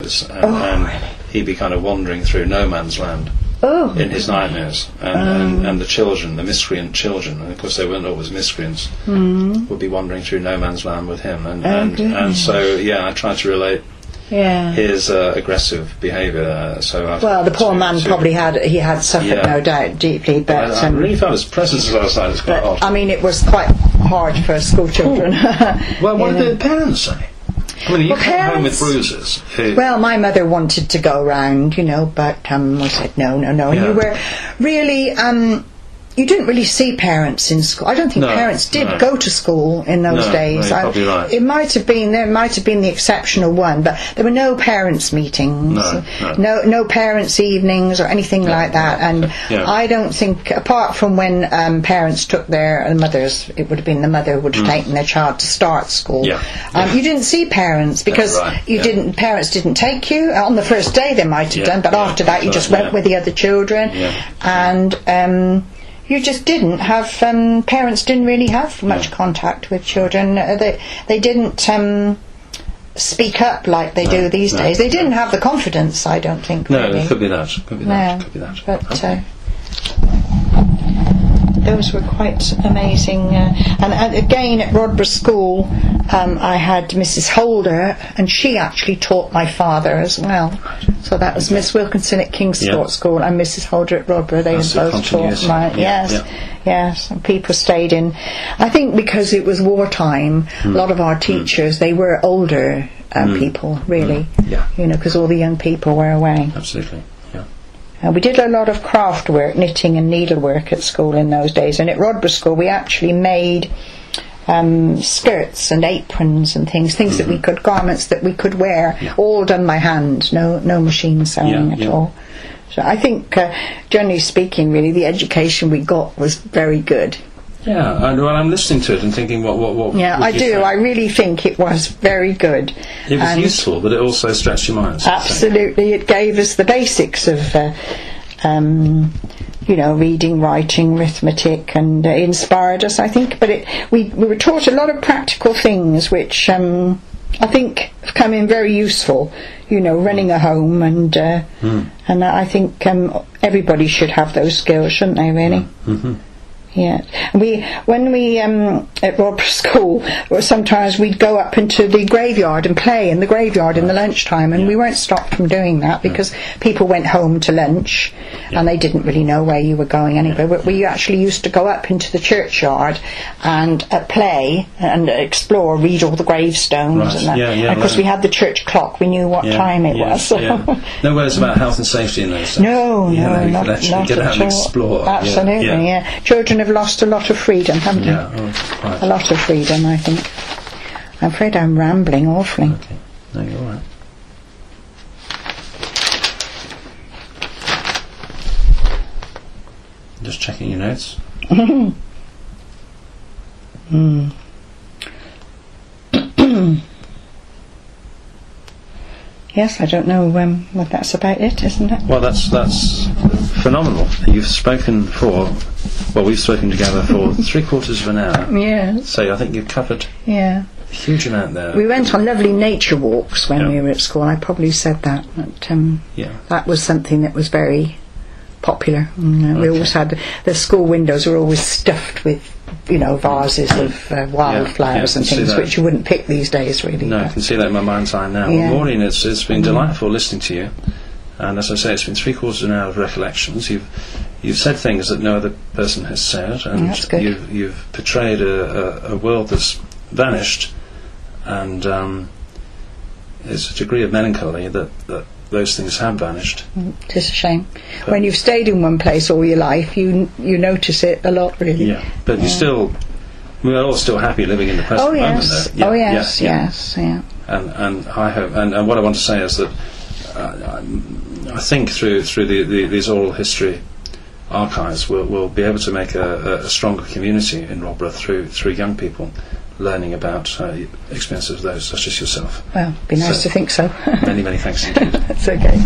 nightmares, and he'd be kind of wandering through no man's land in his nightmares, and the children, the miscreant children, and of course they weren't always miscreants, would be wandering through no man's land with him, and so I tried to relate his aggressive behaviour. The poor man probably had suffered, no doubt, deeply. But I really felt his presence outside was quite odd. I mean, it was quite hard for school children. Well, what did the parents say? I mean, you came home with bruises. Well, my mother wanted to go round, but we said no. And you were really. You didn't really see parents in school. I don't think parents did go to school in those days. No, you're probably right. It might have been the exceptional one, but there were no parents' meetings, no parents' evenings or anything like that. And I don't think, apart from when parents took their mothers, it would have been the mother who would have taken their child to start school. You didn't see parents because parents didn't take you on the first day. They might have done, but after that, you just went with the other children, and. You just didn't have, parents didn't really have much contact with children. They didn't speak up like they do these days. They didn't have the confidence, I don't think, really. No, it could be that. But those were quite amazing. And again, at Rodborough School, I had Mrs. Holder, and she actually taught my father as well. So that was Miss Wilkinson at King's Sports School and Mrs. Holder at Rodborough. They had both taught my... Yes. And people stayed in... I think because it was wartime, a lot of our teachers, they were older people, really. Because all the young people were away. Absolutely. We did a lot of craft work, knitting and needlework at school in those days. And at Rodborough School, we actually made skirts and aprons and things that we could, garments that we could wear, all done by hand, no machine sewing at all. So I think, generally speaking, really, the education we got was very good. Yeah, and I'm listening to it and thinking, what yeah, I do. Say? I really think it was very good. It was useful, but it also stretched your minds. Absolutely, it gave us the basics of, reading, writing, arithmetic, and inspired us, I think. But we were taught a lot of practical things, which I think have come in very useful. Running a home, and I think everybody should have those skills, shouldn't they? Really. Yeah, when we at Rodborough School, sometimes we'd go up into the graveyard and play in the graveyard in the lunchtime, and we weren't stopped from doing that because people went home to lunch and they didn't really know where you were going anyway. But we actually used to go up into the churchyard and play and explore, read all the gravestones, and that. And of course we had the church clock; we knew what time it was. No words about health and safety in those days. No, not at all. Get out and explore. Absolutely, Children have lost a lot of freedom, haven't they? A lot of freedom, I think. I'm afraid I'm rambling awfully. Okay. No, you're all right. Just checking your notes. Yes, I don't know what that's about it, isn't it? Well, that's phenomenal. You've spoken we've spoken together for 3/4 of an hour. Yeah. So I think you've covered a huge amount there. We went on lovely nature walks when we were at school. I probably said that. But, that was something that was very popular. We always had, the school windows were always stuffed with vases of wildflowers and things, which you wouldn't pick these days, really. No, I can see that in my mind's eye now. Well, Maureen, it's been delightful listening to you, and as I say, it's been 3/4 of an hour of recollections. You've said things that no other person has said, and that's good. You've portrayed a world that's vanished, and there's a degree of melancholy that those things have vanished. It is a shame. But when you've stayed in one place all your life, you notice it a lot, really. Yeah, but we're all still happy living in the present moment. There. Yes. And I hope, and what I want to say is that I think through these oral history archives, we'll be able to make a stronger community in Rodborough through young people learning about experiences of those such as yourself. Well, it'd be nice to think so. Many thanks indeed. That's okay.